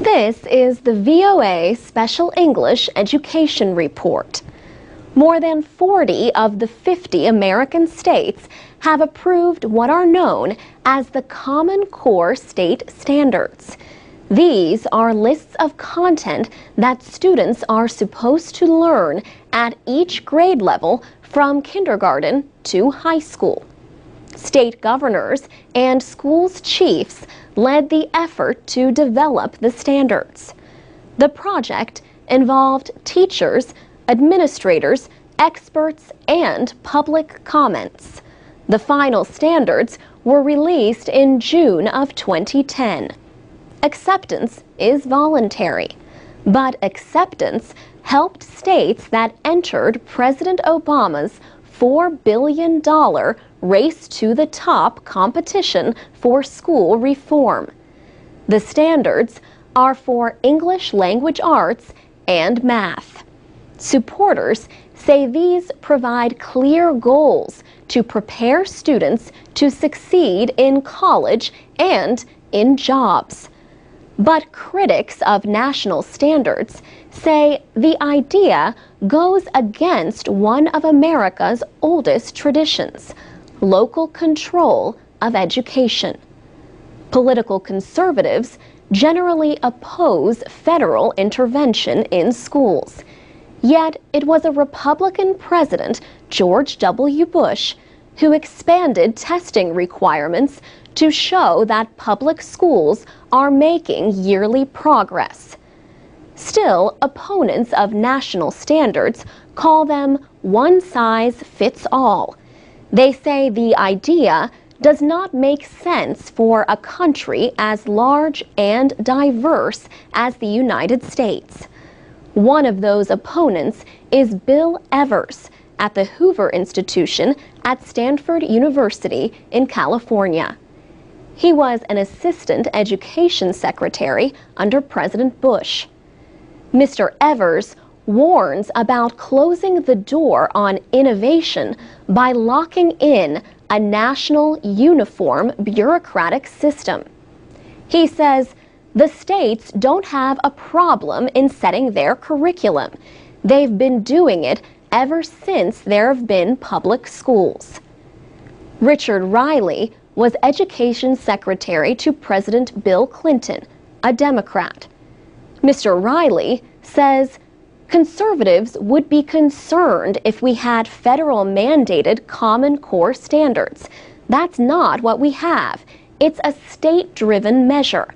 This is the VOA Special English Education Report. More than 40 of the 50 American states have approved what are known as the Common Core State Standards. These are lists of content that students are supposed to learn at each grade level from kindergarten to high school. State governors and schools chiefs led the effort to develop the standards. The project involved teachers, administrators, experts, and public comments. The final standards were released in June of 2010. Acceptance is voluntary, but acceptance helped states that entered President Obama's $4 billion Race to the Top competition for school reform. The standards are for English language arts and math. Supporters say these provide clear goals to prepare students to succeed in college and in jobs. But critics of national standards say the idea goes against one of America's oldest traditions, local control of education. Political conservatives generally oppose federal intervention in schools. Yet it was a Republican President, George W. Bush, who expanded testing requirements to show that public schools are making yearly progress. Still, opponents of national standards call them one-size-fits-all. They say the idea does not make sense for a country as large and diverse as the United States. One of those opponents is Bill Evers at the Hoover Institution at Stanford University in California. He was an assistant education secretary under President Bush. Mr. Evers warns about closing the door on innovation by locking in a national uniform bureaucratic system. He says the states don't have a problem in setting their curriculum. They've been doing it ever since there have been public schools. Richard Riley was Education Secretary to President Bill Clinton, a Democrat. Mr. Riley says conservatives would be concerned if we had federal mandated Common Core standards. That's not what we have. It's a state-driven measure.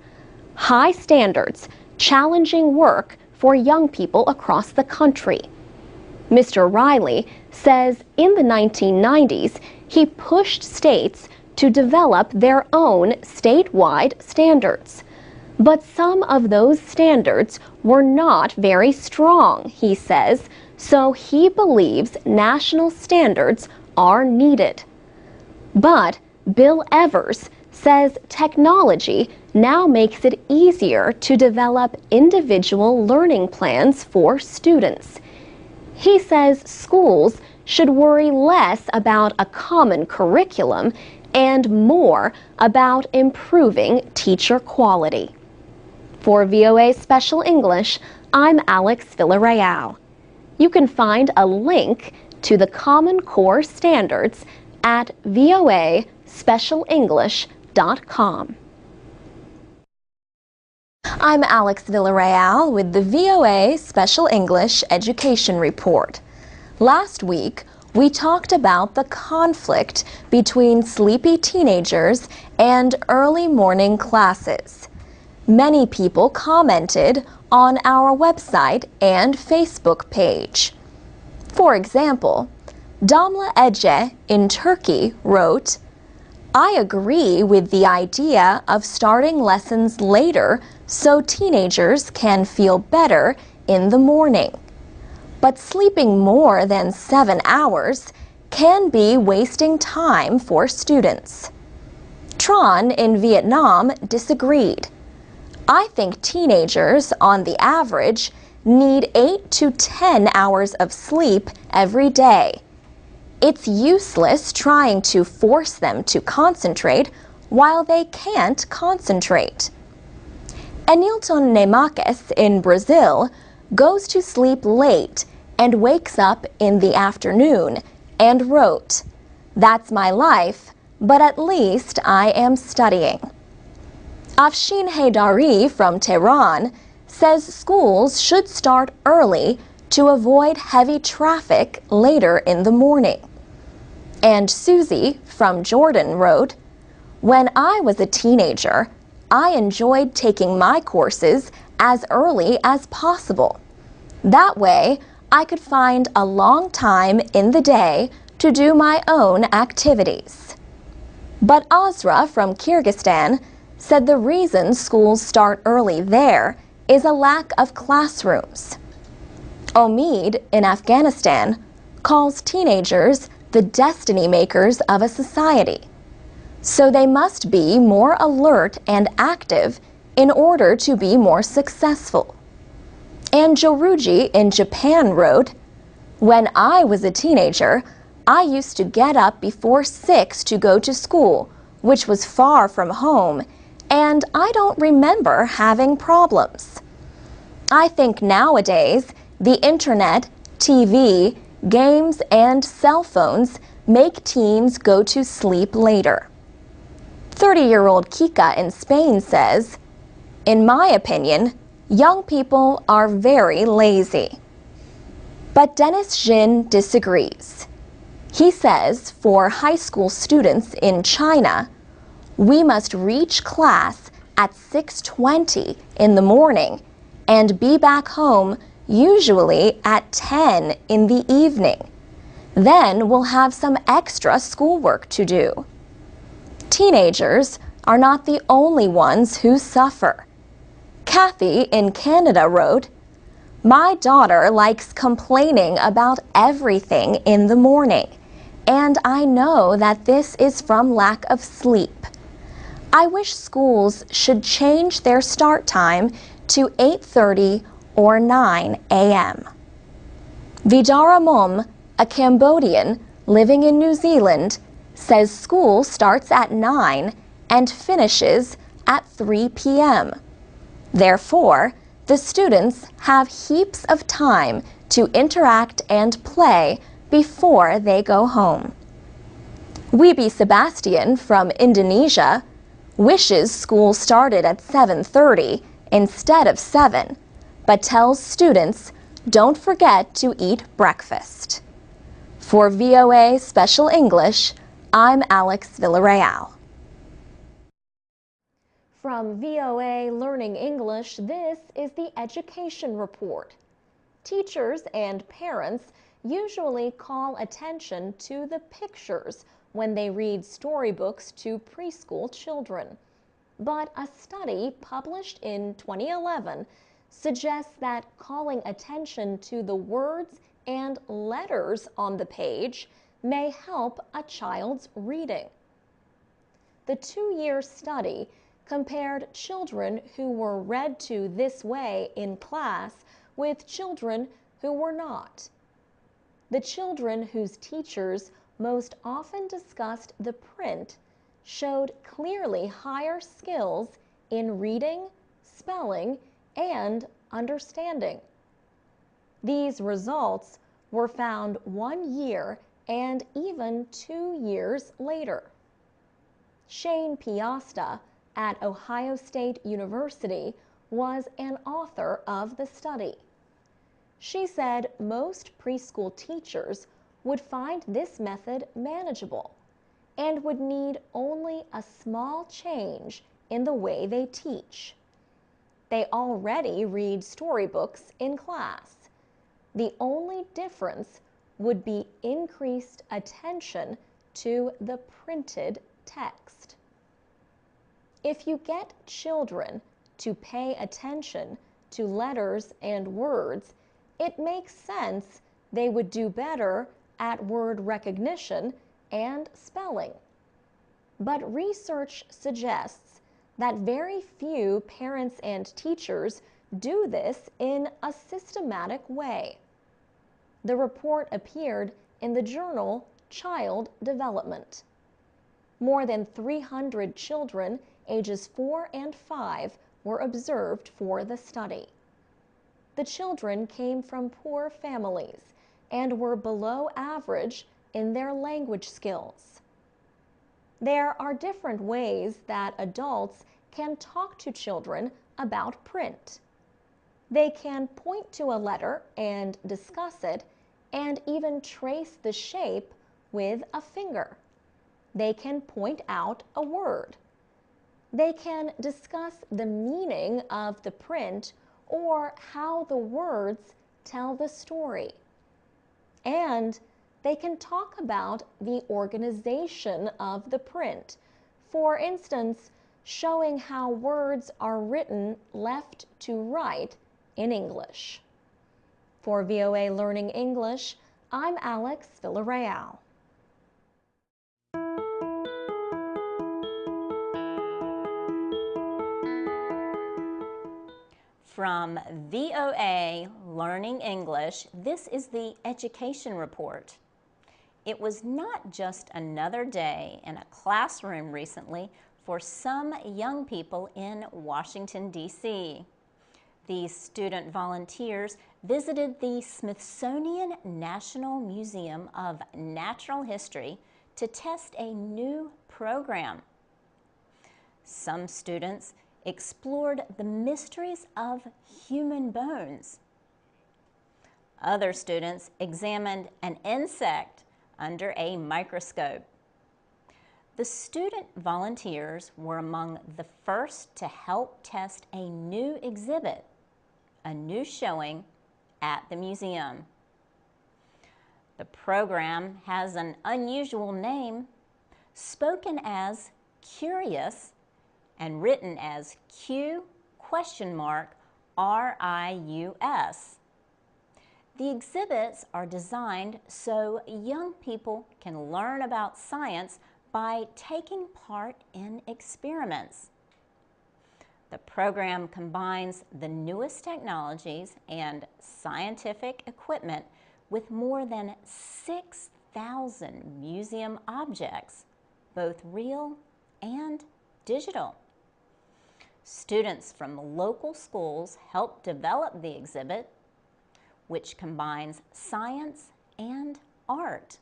High standards, challenging work for young people across the country. Mr. Riley says in the 1990s, he pushed states to develop their own statewide standards. But some of those standards were not very strong, he says, so he believes national standards are needed. But Bill Evers says technology now makes it easier to develop individual learning plans for students. He says schools should worry less about a common curriculum and more about improving teacher quality. For VOA Special English, I'm Alex Villarreal. You can find a link to the Common Core Standards at voaspecialenglish.com. I'm Alex Villarreal with the VOA Special English Education Report. Last week, we talked about the conflict between sleepy teenagers and early morning classes. Many people commented on our website and Facebook page. For example, Damla Ece in Turkey wrote, "I agree with the idea of starting lessons later so teenagers can feel better in the morning. But sleeping more than 7 hours can be wasting time for students." Tron in Vietnam disagreed. "I think teenagers, on the average, need 8 to 10 hours of sleep every day. It's useless trying to force them to concentrate while they can't concentrate." Enilton Nemakes in Brazil goes to sleep late and wakes up in the afternoon and wrote, "That's my life, but at least I am studying." Afshin Haydari from Tehran says schools should start early to avoid heavy traffic later in the morning. And Susie from Jordan wrote, "When I was a teenager, I enjoyed taking my courses as early as possible. That way, I could find a long time in the day to do my own activities." But Azra from Kyrgyzstan said the reason schools start early there is a lack of classrooms. Omid in Afghanistan calls teenagers the destiny makers of a society, so they must be more alert and active in order to be more successful. And Joruji in Japan wrote, "When I was a teenager, I used to get up before 6 to go to school, which was far from home, and I don't remember having problems. I think nowadays the internet, TV, games, and cell phones make teens go to sleep later." 30-year-old Kika in Spain says, "In my opinion, young people are very lazy." But Dennis Jin disagrees. He says for high school students in China, we must reach class at 6:20 in the morning and be back home usually at 10 in the evening. Then we'll have some extra schoolwork to do. Teenagers are not the only ones who suffer. Kathy in Canada wrote, "My daughter likes complaining about everything in the morning, and I know that this is from lack of sleep. I wish schools should change their start time to 8:30 or 9 a.m. Vidara Mom, a Cambodian living in New Zealand, says school starts at 9 and finishes at 3 p.m. Therefore, the students have heaps of time to interact and play before they go home." Wibi Sebastian from Indonesia wishes school started at 7:30 instead of 7, but tells students don't forget to eat breakfast. For VOA Special English, I'm Alex Villarreal. From VOA Learning English, this is the Education Report. Teachers and parents usually call attention to the pictures when they read storybooks to preschool children. But a study published in 2011 suggests that calling attention to the words and letters on the page may help a child's reading. The 2-year study compared children who were read to this way in class with children who were not. The children whose teachers most often discussed the print showed clearly higher skills in reading, spelling, and understanding. These results were found 1 year and even 2 years later. Shane Piasta at Ohio State University was an author of the study. She said most preschool teachers would find this method manageable and would need only a small change in the way they teach. They already read storybooks in class. The only difference would be increased attention to the printed text. If you get children to pay attention to letters and words, it makes sense they would do better at word recognition and spelling. But research suggests that very few parents and teachers do this in a systematic way. The report appeared in the journal Child Development. More than 300 children ages 4 and 5 were observed for the study. The children came from poor families and were below average in their language skills. There are different ways that adults can talk to children about print. They can point to a letter and discuss it, and even trace the shape with a finger. They can point out a word. They can discuss the meaning of the print or how the words tell the story. And they can talk about the organization of the print. For instance, showing how words are written left to right in English. For VOA Learning English, I'm Alex Villarreal. From VOA Learning English, this is the Education Report. It was not just another day in a classroom recently for some young people in Washington, D.C. These student volunteers visited the Smithsonian National Museum of Natural History to test a new program. Some students explored the mysteries of human bones. Other students examined an insect under a microscope. The student volunteers were among the first to help test a new exhibit, a new showing at the museum. The program has an unusual name, spoken as Curious and written as Q?RIUS. The exhibits are designed so young people can learn about science by taking part in experiments. The program combines the newest technologies and scientific equipment with more than 6,000 museum objects, both real and digital. Students from local schools helped develop the exhibit, which combines science and art.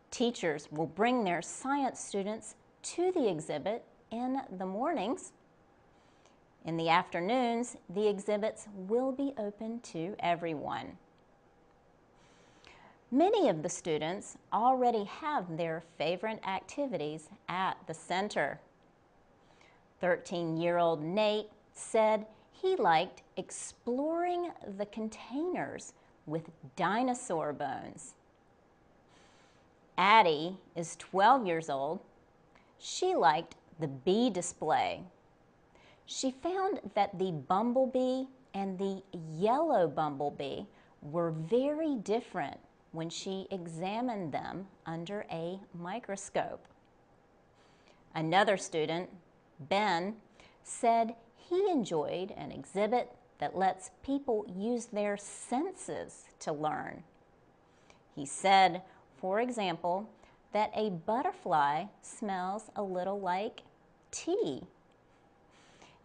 Teachers will bring their science students to the exhibit in the mornings. In the afternoons, the exhibits will be open to everyone. Many of the students already have their favorite activities at the center. 13-year-old Nate said he liked exploring the containers with dinosaur bones. Addie is 12 years old. She liked the bee display. She found that the bumblebee and the yellow bumblebee were very different when she examined them under a microscope. Another student, Ben, said he enjoyed an exhibit that lets people use their senses to learn. He said, for example, that a butterfly smells a little like tea.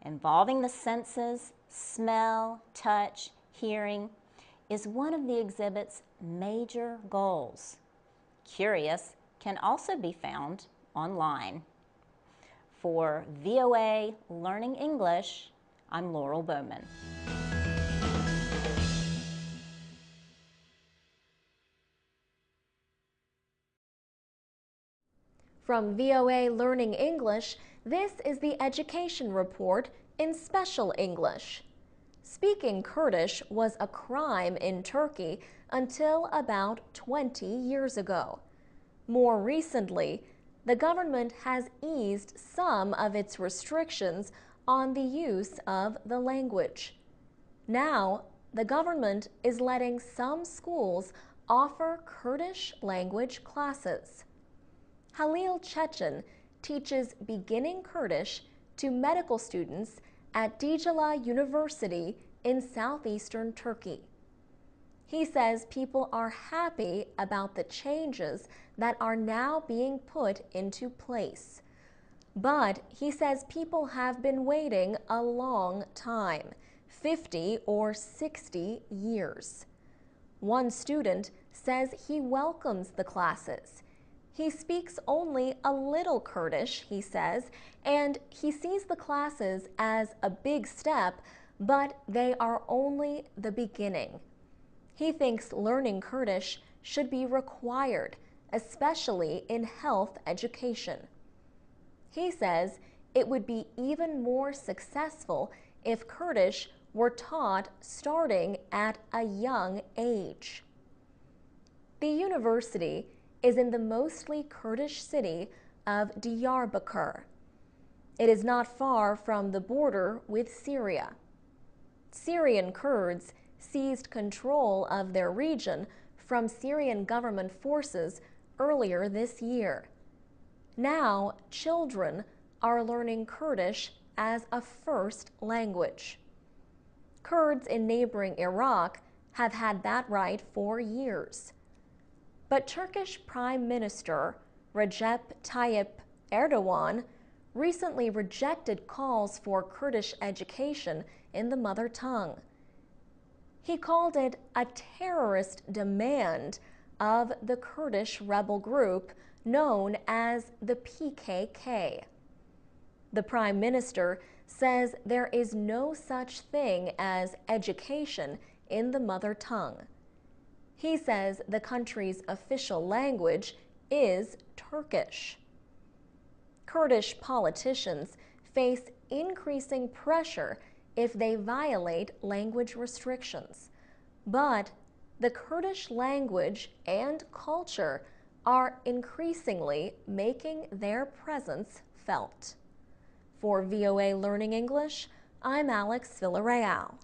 Involving the senses, smell, touch, hearing, is one of the exhibit's major goals. Curious can also be found online. For VOA Learning English, I'm Laurel Bowman. From VOA Learning English, this is the Education Report in Special English. Speaking Kurdish was a crime in Turkey until about 20 years ago. More recently, the government has eased some of its restrictions on the use of the language. Now, the government is letting some schools offer Kurdish language classes. Halil Chechen teaches beginning Kurdish to medical students at Dicala University in southeastern Turkey. He says people are happy about the changes that are now being put into place. But he says people have been waiting a long time, 50 or 60 years. One student says he welcomes the classes. He speaks only a little Kurdish, he says, and he sees the classes as a big step, but they are only the beginning. He thinks learning Kurdish should be required, especially in health education. He says it would be even more successful if Kurdish were taught starting at a young age. The university is in the mostly Kurdish city of Diyarbakir. It is not far from the border with Syria. Syrian Kurds seized control of their region from Syrian government forces earlier this year. Now, children are learning Kurdish as a first language. Kurds in neighboring Iraq have had that right for years. But Turkish Prime Minister Recep Tayyip Erdogan recently rejected calls for Kurdish education in the mother tongue. He called it a terrorist demand of the Kurdish rebel group known as the PKK. The Prime Minister says there is no such thing as education in the mother tongue. He says the country's official language is Turkish. Kurdish politicians face increasing pressure if they violate language restrictions. But the Kurdish language and culture are increasingly making their presence felt. For VOA Learning English, I'm Alex Villarreal.